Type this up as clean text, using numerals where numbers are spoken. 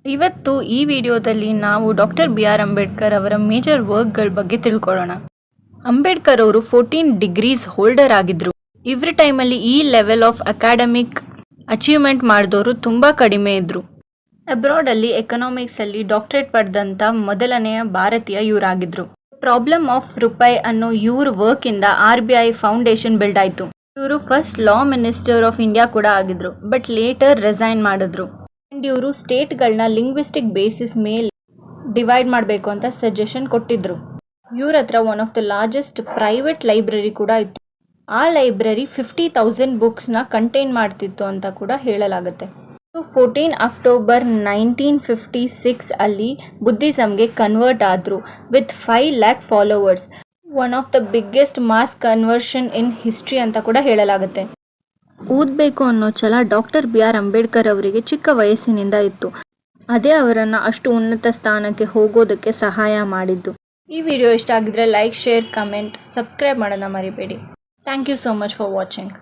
ಇವತ್ತು ಈ ವಿಡಿಯೋದಲ್ಲಿ ನಾವು ಡಾಕ್ಟರ್ ಬಿ ಆರ್ ಅಂಬೇಡ್ಕರ್ ಅವರ ಮೇಜರ್ ವರ್ಕ್ಗಳ ಬಗ್ಗೆ ತಿಳ್ಕೊಳ್ಳೋಣ. ಅಂಬೇಡ್ಕರ್ ಅವರು 14 ಡಿಗ್ರೀಸ್ ಹೋಲ್ಡರ್ ಆಗಿದ್ರು. ಇವ್ರ ಟೈಮಲ್ಲಿ ಈ ಲೆವೆಲ್ ಆಫ್ ಅಕಾಡೆಮಿಕ್ ಅಚೀವ್ಮೆಂಟ್ ಮಾಡಿದವರು ತುಂಬಾ ಕಡಿಮೆ ಇದ್ರು. ಅಬ್ರಾಡ್ ಅಲ್ಲಿ ಎಕನಾಮಿಕ್ಸ್ ಅಲ್ಲಿ ಡಾಕ್ಟರೇಟ್ ಪಡೆದಂತ ಮೊದಲನೆಯ ಭಾರತೀಯ ಇವರಾಗಿದ್ರು. ಪ್ರಾಬ್ಲಮ್ ಆಫ್ ರೂಪಾಯಿ ಅನ್ನೋ ಇವ್ರ ವರ್ಕ್ ಇಂದ RBI ಫೌಂಡೇಶನ್ ಬಿಲ್ಡ್ ಆಯ್ತು. ಇವರು first law minister of India ಕೂಡ ಆಗಿದ್ರು, ಬಟ್ ಲೇಟರ್ ರಿಸೈನ್ ಮಾಡಿದ್ರು. ಅಂಡ್ ಇವರು ಸ್ಟೇಟ್ಗಳನ್ನ ಲಿಂಗ್ವಿಸ್ಟಿಕ್ ಬೇಸಿಸ್ ಮೇಲೆ ಡಿವೈಡ್ ಮಾಡಬೇಕು ಅಂತ ಸಜೆಷನ್ ಕೊಟ್ಟಿದ್ರು. ಇವ್ರ ಹತ್ರ one of the largest private library ಕೂಡ ಇತ್ತು. ಆ ಲೈಬ್ರರಿ 50,000 ಬುಕ್ಸ್ನ ಕಂಟೈನ್ ಮಾಡ್ತಿತ್ತು ಅಂತ ಕೂಡ ಹೇಳಲಾಗುತ್ತೆ. 14 ಅಕ್ಟೋಬರ್ 1956 ಅಲ್ಲಿ ಬುದ್ಧಿಸಮ್ಗೆ ಕನ್ವರ್ಟ್ ಆದ್ರು with 5 lakh followers. One of the biggest mass conversion in history ಅಂತ ಕೂಡ ಹೇಳಲಾಗುತ್ತೆ. ಓದಬೇಕು ಅನ್ನೋ ಛಲ ಡಾಕ್ಟರ್ ಬಿ ಆರ್ ಅಂಬೇಡ್ಕರ್ ಅವರಿಗೆ ಚಿಕ್ಕ ವಯಸ್ಸಿನಿಂದ ಇತ್ತು. ಅದೇ ಅವರನ್ನು ಅಷ್ಟು ಉನ್ನತ ಸ್ಥಾನಕ್ಕೆ ಹೋಗೋದಕ್ಕೆ ಸಹಾಯ ಮಾಡಿದ್ದು. ಈ ವಿಡಿಯೋ ಇಷ್ಟ ಆಗಿದ್ರೆ ಲೈಕ್, ಶೇರ್, ಕಮೆಂಟ್, ಸಬ್ಸ್ಕ್ರೈಬ್ ಮಾಡೋಣ ಮರಿಬೇಡಿ. Thank you so much for watching.